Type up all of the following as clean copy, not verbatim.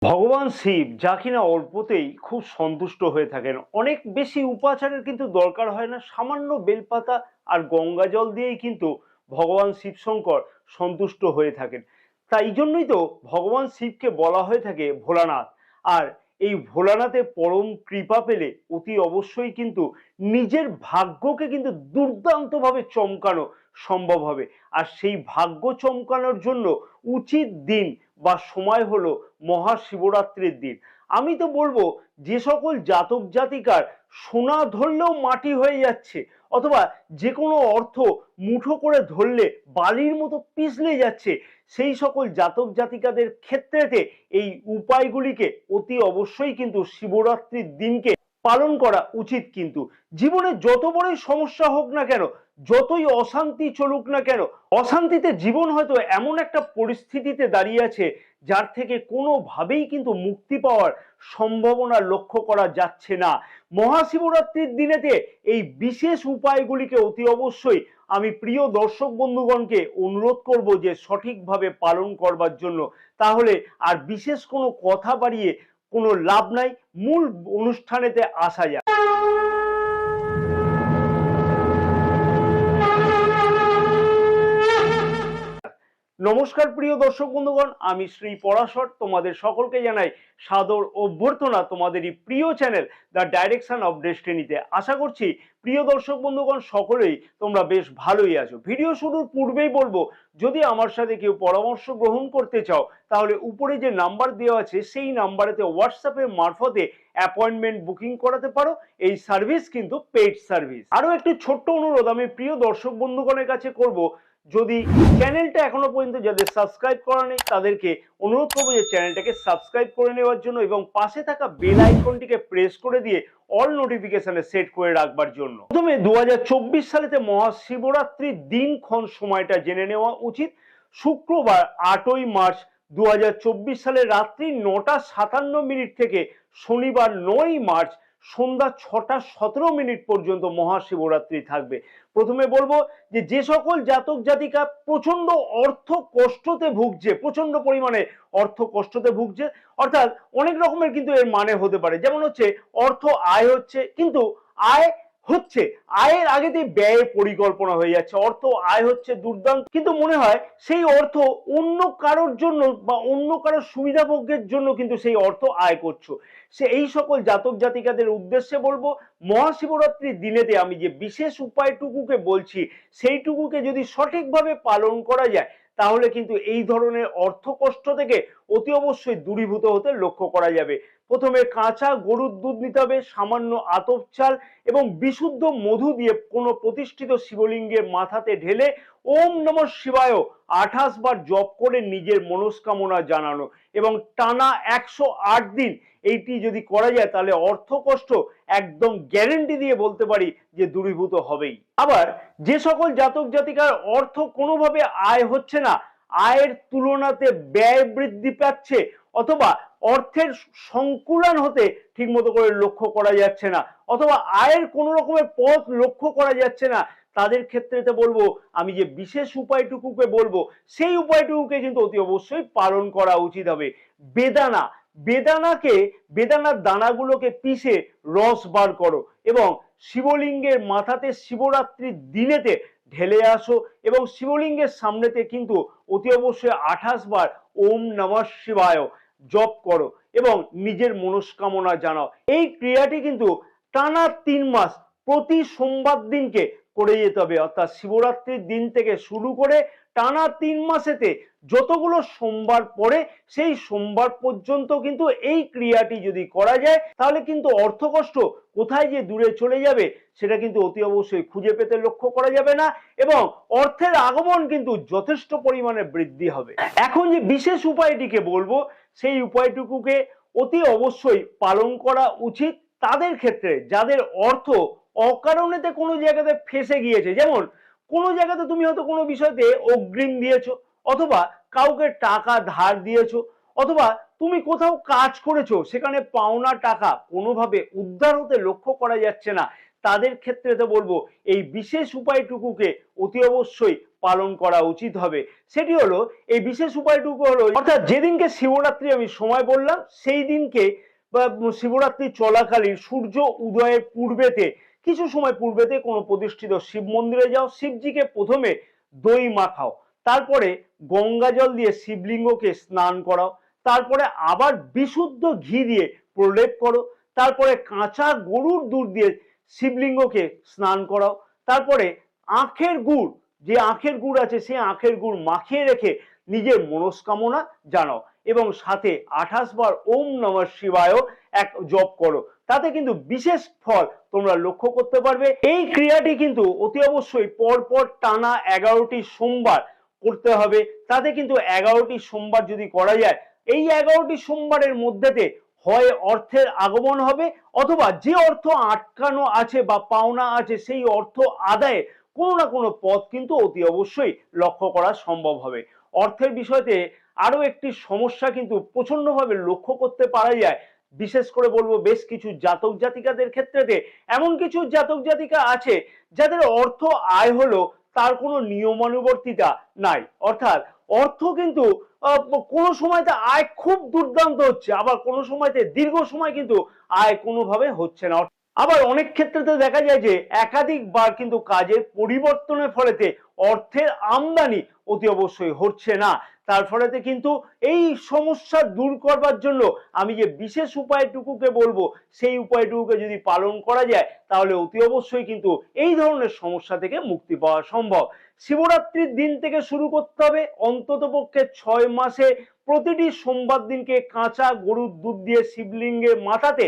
ভগবান শিব যা কিনা অল্পতেই খুব সন্তুষ্ট হয়ে থাকেন, অনেক বেশি উপাচারের কিন্তু দরকার হয় না। সামান্য বেলপাতা আর গঙ্গা জল দিয়েই কিন্তু ভগবান শিব শঙ্কর সন্তুষ্ট হয়ে থাকেন। তাই জন্যই তো ভগবান শিবকে বলা হয়ে থাকে ভোলানাথ। আর এই ভোলানাথের পরম কৃপা পেলে অতি অবশ্যই কিন্তু নিজের ভাগ্যকে কিন্তু দুর্দান্তভাবে চমকানো সম্ভব হবে। আর সেই ভাগ্য চমকানোর জন্য উচিত দিন বা সময় হলো মহাশিবরাত্রির দিন। আমি তো বলবো যে সকল জাতক জাতিকার সোনা ধরলেও মাটি হয়ে যাচ্ছে, অথবা যে কোনো অর্থ মুঠো করে ধরলে বালির মতো পিছলে যাচ্ছে, সেই সকল জাতক জাতিকাদের ক্ষেত্রেতে এই উপায়গুলিকে অতি অবশ্যই কিন্তু শিবরাত্রির দিনকে পালন করা উচিত। কিন্তু জীবনে যত বড়ই সমস্যা হোক না কেন, যতই অশান্তি চলুক না কেন, অশান্তিতে জীবন হয়তো এমন একটা পরিস্থিতিতে দাঁড়িয়ে আছে যার থেকে কোনোভাবেই কিন্তু মুক্তি পাওয়ার সম্ভাবনা লক্ষ্য করা যাচ্ছে না। মহাশিবরাত্রির দিনেতে এই বিশেষ উপায়গুলিকে অতি অবশ্যই আমি প্রিয় দর্শক বন্ধুগণকে অনুরোধ করব যে সঠিকভাবে পালন করবার জন্য। তাহলে আর বিশেষ কোনো কথা বাড়িয়ে কোনো লাভ নাই, মূল অনুষ্ঠানেতে আসা যায়। নমস্কার প্রিয় দর্শক বন্ধুগণ, আমি শ্রী পরাশর তোমাদের সকলকে জানাই সাদর অভ্যর্থনা তোমাদেরই প্রিয় চ্যানেল দ্য ডাইরেকশন অফ ডেস্টিনিতে। আশা করছি প্রিয় দর্শক বন্ধুগণ সকলেই তোমরা বেশ ভালোই আছো। ভিডিও শুরুর পূর্বেই বলবো, যদি আমার সাথে কেউ পরামর্শ গ্রহণ করতে চাও তাহলে উপরে যে নাম্বার দেওয়া আছে সেই নাম্বারেতে হোয়াটসঅ্যাপের মারফতে অ্যাপয়েন্টমেন্ট বুকিং করাতে পারো। এই সার্ভিস কিন্তু পেইড সার্ভিস। আরো একটি ছোট্ট অনুরোধ আমি প্রিয় দর্শক বন্ধুগণের কাছে করব, যদি চ্যানেলটা এখনো পর্যন্ত যাদের সাবস্ক্রাইব করা নেই তাদেরকে অনুরোধ করবো যে চ্যানেলটাকে সাবস্ক্রাইব করে নেওয়ার জন্য এবং পাশে থাকা বেল আইকনটিকে প্রেস করে দিয়ে অল নোটিফিকেশনে সেট করে রাখবার জন্য। প্রথমে 2024 সালেতে মহাশিবরাত্রির দিনক্ষণ সময়টা জেনে নেওয়া উচিত। শুক্রবার 8ই মার্চ 2024 সালের রাত্রি 9:57 থেকে শনিবার 9ই মার্চ সন্ধ্যা 6:17 পর্যন্ত মহাশিবরাত্রি থাকবে। প্রথমে বলবো যে সকল জাতক জাতিকা প্রচন্ড অর্থ কষ্টতে ভুগছে, প্রচন্ড পরিমাণে অর্থ কষ্টতে ভুগছে, অর্থাৎ অনেক রকমের কিন্তু এর মানে হতে পারে। যেমন হচ্ছে অর্থ আয় হচ্ছে, কিন্তু আয় হচ্ছে, আয়ের আগেতেই ব্যয়ের পরিকল্পনা হয়ে যাচ্ছে। অর্থ আয় হচ্ছে দুর্দান্ত, কিন্তু মনে হয় সেই অর্থ অন্য কারোর জন্য বা অন্য কারোর সুবিধাভোগের জন্য কিন্তু সেই অর্থ আয় করছো। সে এই সকল জাতক জাতিকাদের উদ্দেশ্যে বলবো, মহাশিবরাত্রির দিনেতে আমি যে বিশেষ উপায়টুকুকে বলছি সেইটুকুকে যদি সঠিকভাবে পালন করা যায় তাহলে কিন্তু এই ধরনের অর্থ কষ্ট থেকে অতি অবশ্যই দূরীভূত হতে লক্ষ্য করা যাবে। প্রথমে কাঁচা গরুর দুধ নিতে হবে, সামান্য আতপ চাল এবং বিশুদ্ধ মধু দিয়ে কোনো প্রতিষ্ঠিত শিবলিঙ্গের মাথাতে ঢেলে ওম নমঃ শিবায় 28 বার জপ করে নিজের মনস্কামনা জানানো এবং টানা 108 দিন এইটি যদি করা যায় তাহলে অর্থ কষ্ট একদম গ্যারেন্টি দিয়ে বলতে পারি যে দূরীভূত হবেই। আবার যে সকল জাতক জাতিকার অর্থ কোনোভাবে আয় হচ্ছে না, আয়ের তুলনাতে ব্যয় বৃদ্ধি পাচ্ছে, অথবা অর্থের সংকুলন হতে ঠিকমতো করে লক্ষ্য করা যাচ্ছে না, অথবা আয়ের কোনো রকমের পথ লক্ষ্য করা যাচ্ছে না, তাদের ক্ষেত্রে বলবো আমি যে বিশেষ উপায়টুকুকে বলবো সেই উপায়টুকুকে কিন্তু অতি অবশ্যই পালন করা উচিত হবে। বেদানা, বেদানার দানাগুলোকে পিষে রস বার করো এবং শিবলিঙ্গের মাথাতে শিবরাত্রির দিনেতে ঢেলে আসো এবং শিবলিঙ্গের সামনেতে কিন্তু অতি অবশ্যই 28 বার ওম নমঃ শিবায় জপ করো এবং নিজের মনস্কামনা জানাও। এই ক্রিয়াটি কিন্তু টানা 3 মাস প্রতি সোমবার দিনকে করে যেতে হবে। অর্থাৎ শিবরাত্রির দিন থেকে শুরু করে টানা 3 মাসেতে যতগুলো সোমবার পড়ে সেই সোমবার পর্যন্ত কিন্তু এই ক্রিয়াটি যদি করা যায় তাহলে কিন্তু অর্থকষ্ট কোথায় যে দূরে চলে যাবে সেটা কিন্তু অতি অবশ্যই খুঁজে পেতে লক্ষ্য করা যাবে না এবং অর্থের আগমন কিন্তু যথেষ্ট পরিমাণে বৃদ্ধি হবে। এখন যে বিশেষ উপায়টিকে বলবো সেই উপায়টুকুকে অতি অবশ্যই পালন করা উচিত তাদের ক্ষেত্রে যাদের অর্থ অকারণেতে কোনো জায়গাতে ফেসে গিয়েছে। যেমন কোনো জায়গাতে তুমি হয়তো কোনো বিষয়তে অগ্রিম দিয়েছো, অথবা কাউকে টাকা ধার দিয়েছো, অথবা তুমি কোথাও কাজ করেছো সেখানে পাওনা টাকা কোনোভাবে উদ্ধার হতে লক্ষ্য করা যাচ্ছে না, তাদের ক্ষেত্রে তো বলবো এই বিশেষ উপায়টুকুকে অতি অবশ্যই পালন করা উচিত হবে। সেটি হলো, এই বিশেষ উপায়টুকু হলো, অর্থাৎ যেদিনকে শিবরাত্রি আমি সময় বললাম সেই দিনকে বা শিবরাত্রি চলাকালীন সূর্য উদয়ের পূর্বেতে, কিছু সময় পূর্বেতে কোনো প্রতিষ্ঠিত শিব মন্দিরে যাও, শিবজিকে প্রথমে দই মাখাও, তারপরে গঙ্গা জল দিয়ে শিবলিঙ্গকে স্নান করাও, তারপরে আবার বিশুদ্ধ ঘি দিয়ে প্রলেপ করো, তারপরে কাঁচা গরুর দুধ দিয়ে শিবলিঙ্গকে স্নান করাও, তারপরে আখের গুড়, যে আখের গুড় আছে সেই আখের গুড় মাখিয়ে রেখে নিজের মনস্কামনা জানাও এবং সাথে 28 বার ওম নমঃ শিবায় এক জপ করো। তাতে কিন্তু বিশেষ ফল তোমরা লক্ষ্য করতে পারবে। এই ক্রিয়াটি কিন্তু অতি অবশ্যই পরপর টানা 11টি সোমবার করতে হবে। তাতে কিন্তু 11টি সোমবার যদি করা যায়, এই 11টি সোমবারের মধ্যেতে হয় অর্থের আগমন হবে, অথবা যে অর্থ আটকানো আছে বা পাওনা আছে সেই অর্থ আদায়ে কোনো না কোনো পথ কিন্তু অতি অবশ্যই লক্ষ্য করা সম্ভব হবে। অর্থের বিষয়তে আরো একটি সমস্যা কিন্তু প্রচন্ডভাবে লক্ষ্য করতে পারা যায়, বিশেষ করে বলবো বেশ কিছু জাতক জাতিকাদের ক্ষেত্রেতে। এমন কিছু জাতক জাতিকা আছে যাদের অর্থ আয় হলো, তার কোনো নিয়মানুবর্তিতা নাই, অর্থাৎ অর্থ কিন্তু কোনো সময়তে আয় খুব দুর্দান্ত হচ্ছে, আবার কোনো সময়তে দীর্ঘ সময় কিন্তু আয় কোনোভাবে হচ্ছে না। আবার অনেক ক্ষেত্রে দেখা যায় যে একাধিকবার কিন্তু কাজের পরিবর্তনের ফলেতে অর্থের আমদানি অতি অবশ্যই হচ্ছে না। তার ফলেতে কিন্তু এই সমস্যা দূর করবার জন্য আমি যে বিশেষ উপায়টুকুকে বলবো, সেই উপায়টুকুকে যদি পালন করা যায় তাহলে অতি অবশ্যই কিন্তু এই ধরনের সমস্যা থেকে মুক্তি পাওয়া সম্ভব। শিবরাত্রির দিন থেকে শুরু করতে হবে, অন্তত পক্ষে 6 মাসে প্রতিটি সোমবার দিনকে কাঁচা গরুর দুধ দিয়ে শিবলিঙ্গের মাথাতে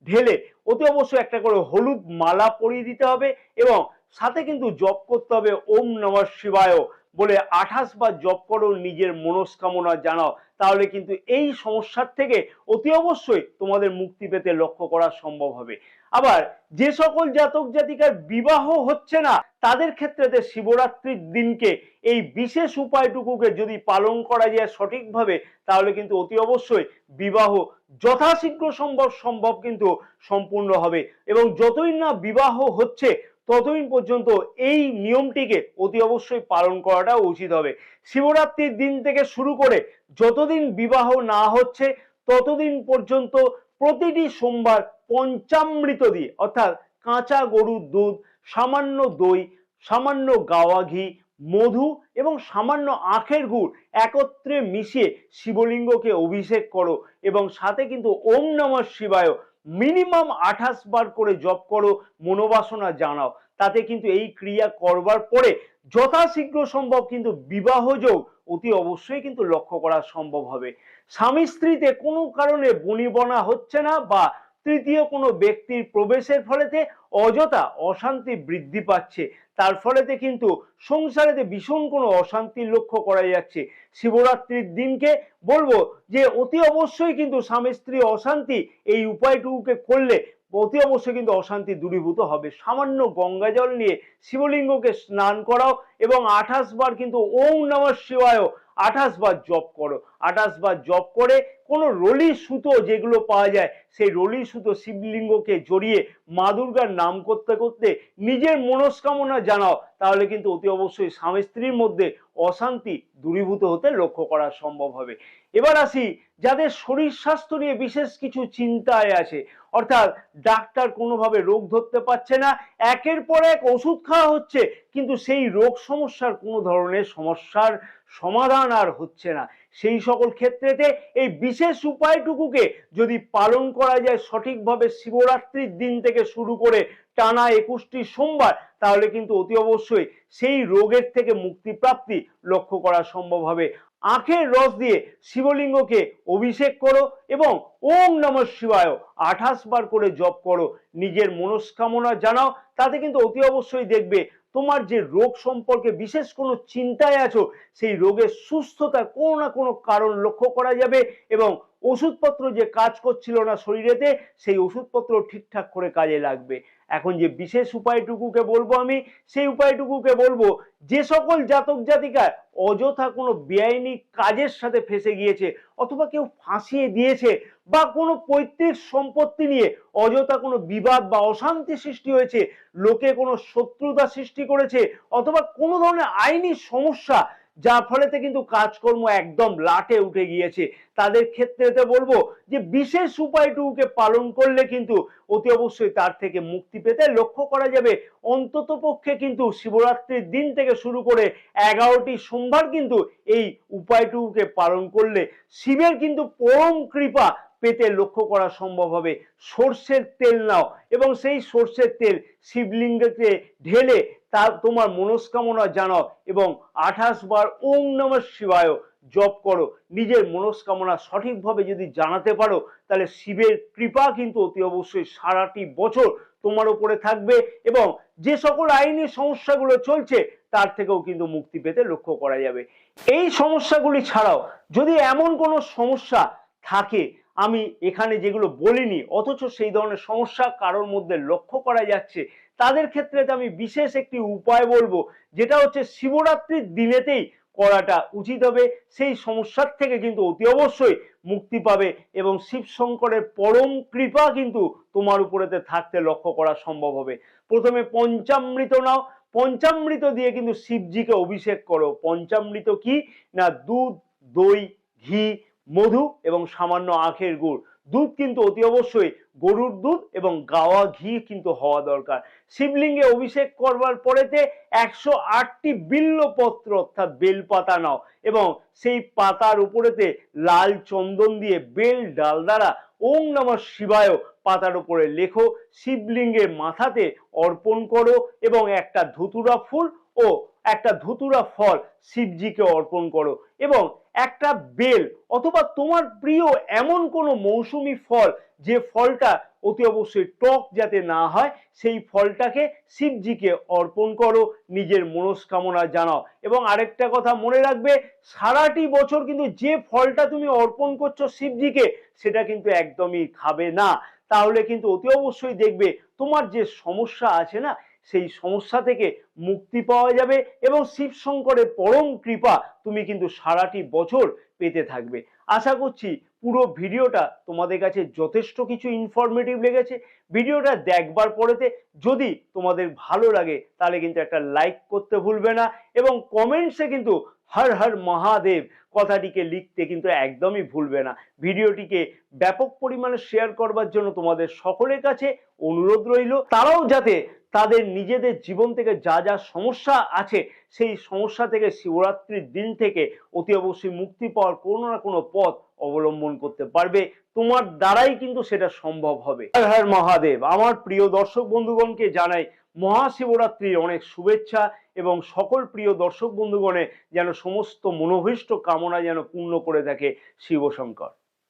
ঢেলে অতি অবশ্যই একটা করে হলুদ মালা পরিয়ে দিতে হবে এবং সাথে কিন্তু জপ করতে হবে ওম নমঃ শিবায় বলে 28 বার জপ করো, নিজের মনস্কামনা জানাও। তাহলে কিন্তু এই সমস্যার থেকে অতি অবশ্যই তোমাদের মুক্তি পেতে লক্ষ্য করা সম্ভব হবে। আবার যে সকল জাতক জাতিকার বিবাহ হচ্ছে না, তাদের ক্ষেত্রে শিবরাত্রির দিনকে এই বিশেষ উপায়টুকুকে যদি পালন করা যায় সঠিকভাবে, তাহলে কিন্তু অতি অবশ্যই বিবাহ যথাশীঘ্র সম্ভব কিন্তু সম্পূর্ণ হবে। এবং যতদিন না বিবাহ হচ্ছে ততদিন পর্যন্ত এই নিয়মটিকে অতি অবশ্যই পালন করাটা উচিত হবে। শিবরাত্রির দিন থেকে শুরু করে যতদিন বিবাহ না হচ্ছে ততদিন পর্যন্ত প্রতিটি সোমবার পঞ্চামৃত দিয়ে, অর্থাৎ কাঁচা গরুর দুধ, সামান্য দই, সামান্য গাওয়া ঘি, মধু এবং সামান্য আখের গুড় একত্রে মিশিয়ে শিবলিঙ্গকে অভিষেক করো এবং সাথে কিন্তু ওম নমঃ শিবায় মিনিমাম 28 বার করে জপ করো, মনোবাসনা জানাও। তাতে কিন্তু এই ক্রিয়া করবার পরে যথাশীঘ্র সম্ভব কিন্তু বিবাহ যোগ অতি অবশ্যই কিন্তু লক্ষ্য করা সম্ভব হবে। স্বামী স্ত্রীতে কোনো কারণে বনিবনা হচ্ছে না বা তৃতীয় কোনো ব্যক্তির প্রবেশের ফলেতে অযথা অশান্তি বৃদ্ধি পাচ্ছে, তার ফলেতে কিন্তু সংসারেতে ভীষণ কোনো অশান্তি লক্ষ্য করা যাচ্ছে, শিবরাত্রির দিনকে বলবো যে অতি অবশ্যই কিন্তু স্বামী স্ত্রী অশান্তি এই উপায়টুকুকে করলে অতি অবশ্যই কিন্তু অশান্তি দূরীভূত হবে। সামান্য গঙ্গা জল নিয়ে শিবলিঙ্গকে স্নান করাও এবং 28 বার কিন্তু ওম নমঃ শিবায় 28 বার জপ করো। 28 বার জপ করে কোনো রলি সুতো যেগুলো পাওয়া যায় সেই রলি সুতো শিবলিঙ্গকে জড়িয়ে মা দুর্গার নাম করতে করতে নিজের মনস্কামনা জানাও। তাহলে কিন্তু অতি অবশ্যই স্বামী স্ত্রীর মধ্যে অশান্তি দূরীভূত হতে লক্ষ্য করা সম্ভব হবে। এবার আসি যাদের শরীর স্বাস্থ্য নিয়ে বিশেষ কিছু চিন্তায় আছে, অর্থাৎ ডাক্তার কোনোভাবে রোগ ধরতে পারছে না, একের পর এক ওষুধ খাওয়া হচ্ছে কিন্তু সেই রোগ সমস্যার কোনো ধরনের সমস্যার সমাধান আর হচ্ছে না, সেই সকল ক্ষেত্রেতে এই বিশেষ উপায়টুকুকে যদি পালন করা যায় সঠিকভাবে শিবরাত্রির দিন থেকে শুরু করে টানা 21টি সোমবার, তাহলে কিন্তু অতি অবশ্যই সেই রোগের থেকে মুক্তি প্রাপ্তি লক্ষ্য করা সম্ভব হবে। আখের রস দিয়ে শিবলিঙ্গকে অভিষেক করো এবং ওম নমঃ শিবায় 28 বার করে জপ করো, নিজের মনস্কামনা জানাও। তাতে কিন্তু অতি অবশ্যই দেখবে তোমার যে রোগ সম্পর্কে বিশেষ কোনো চিন্তায় আছো সেই রোগের সুস্থতা কোনো না কোনো কারণ লক্ষ্য করা যাবে এবং ওষুধপত্র যে কাজ করছিল না শরীরেতে সেই ওষুধপত্র ঠিকঠাক করে কাজে লাগবে। এখন যে বিশেষ উপায়টুকুকে বলবো আমি, সেই উপায়টুকুকে বলবো যে সকল জাতক জাতিকা অযথা কোনো বেআইনি কাজের সাথে ফেঁসে গিয়েছে, অথবা কেউ ফাঁসিয়ে দিয়েছে, বা কোনো পৈতৃক সম্পত্তি নিয়ে অযথা কোনো বিবাদ বা অশান্তি সৃষ্টি হয়েছে, লোকে কোনো শত্রুতা সৃষ্টি করেছে, অথবা কোনো ধরনের আইনি সমস্যা যার ফলেতে কিন্তু কাজকর্ম একদম লাটে উঠে গিয়েছে, তাদের ক্ষেত্রেতে বলবো যে বিশেষ উপায়টুকুকে পালন করলে কিন্তু অতি অবশ্যই তার থেকে মুক্তি পেতে লক্ষ্য করা যাবে। অন্তত পক্ষে কিন্তু শিবরাত্রির দিন থেকে শুরু করে 11টি সোমবার কিন্তু এই উপায়টুকুকে পালন করলে শিবের কিন্তু পরম কৃপা পেতে লক্ষ্য করা সম্ভব হবে। সর্ষের তেল নাও এবং সেই সর্ষের তেল শিবলিঙ্গতে ঢেলে তা তোমার মনস্কামনা জানাও এবং 28 বার ওম নমঃ শিবায় জপ করো। নিজের মনস্কামনা সঠিকভাবে যদি জানাতে পারো, তাহলে শিবের কৃপা কিন্তু অতি অবশ্যই সারাটি বছর তোমার উপরে থাকবে এবং যে সকল আইনি সমস্যাগুলো চলছে তার থেকেও কিন্তু মুক্তি পেতে লক্ষ্য করা যাবে। এই সমস্যাগুলি ছাড়াও যদি এমন কোনো সমস্যা থাকে আমি এখানে যেগুলো বলিনি, অথচ সেই ধরনের সমস্যা কারোর মধ্যে লক্ষ্য করা যাচ্ছে, তাদের ক্ষেত্রে আমি বিশেষ একটি উপায় বলবো, যেটা হচ্ছে শিবরাত্রির দিনেতেই করাটা উচিত হবে। সেই সমস্যার থেকে কিন্তু অতি অবশ্যই মুক্তি পাবে এবং শিব শঙ্করের পরম কৃপা কিন্তু তোমার উপরেতে থাকতে লক্ষ্য করা সম্ভব হবে। প্রথমে পঞ্চামৃত নাও, পঞ্চামৃত দিয়ে কিন্তু শিবজিকে অভিষেক করো। পঞ্চামৃত কি না, দুধ, দই, ঘি, মধু এবং সামান্য আখের গুড়। দুধ কিন্তু অতি অবশ্যই গরুর দুধ এবং গাওয়া ঘি কিন্তু হওয়া দরকার। শিবলিঙ্গে অভিষেক করবার পরেতে 108টি বিল্লপত্র অর্থাৎ বেলপাতা নাও এবং সেই পাতার উপরেতে লাল চন্দন দিয়ে বেল ডাল দ্বারা ওম নমঃ শিবায় পাতার উপরে লেখো, শিবলিঙ্গের মাথাতে অর্পণ করো এবং একটা ধুতুরা ফুল ও একটা ধুতুরা ফল শিবজিকে অর্পণ করো এবং একটা বেল অথবা তোমার প্রিয় এমন কোনো মৌসুমী ফল, যে ফলটা অতি অবশ্যই টক যাতে না হয়, সেই ফলটাকে শিবজিকে অর্পণ করো, নিজের মনস্কামনা জানাও। এবং আরেকটা কথা মনে রাখবে, সারাটি বছর কিন্তু যে ফলটা তুমি অর্পণ করছো শিবজিকে, সেটা কিন্তু একদমই খাবে না। তাহলে কিন্তু অতি অবশ্যই দেখবে তোমার যে সমস্যা আছে না, সেই সমস্যা থেকে মুক্তি পাওয়া যাবে এবং শিব শঙ্করের পরম কৃপা তুমি কিন্তু সারাটি বছর পেতে থাকবে। আশা করছি পুরো ভিডিওটা তোমাদের কাছে যথেষ্ট কিছু ইনফরমেটিভ লেগেছে। ভিডিওটা দেখবার পরেতে যদি তোমাদের ভালো লাগে তাহলে কিন্তু একটা লাইক করতে ভুলবে না এবং কমেন্টসে কিন্তু হর হর মহাদেব কথাটিকে লিখতে কিন্তু একদমই ভুলবে না। ভিডিওটিকে ব্যাপক পরিমাণে শেয়ার করবার জন্য তোমাদের সকলের কাছে অনুরোধ রইল। তারাও যাতে তাদের নিজেদের জীবন থেকে যা যা সমস্যা আছে, সেই সমস্যা থেকে শিবরাত্রির দিন থেকে অতি অবশ্যই মুক্তি পাওয়ার কোনো না কোনো পথ অবলম্বন করতে পারবে। তোমার দ্বারাই কিন্তু সেটা সম্ভব হবে। হর হর মহাদেব। আমার প্রিয় দর্শক বন্ধুগণকে জানাই মহাশিবরাত্রির অনেক শুভেচ্ছা এবং সকল প্রিয় দর্শক বন্ধুগণে যেন সমস্ত মনোভীষ্ট কামনা যেন পূর্ণ করে থাকে শিব শঙ্কর।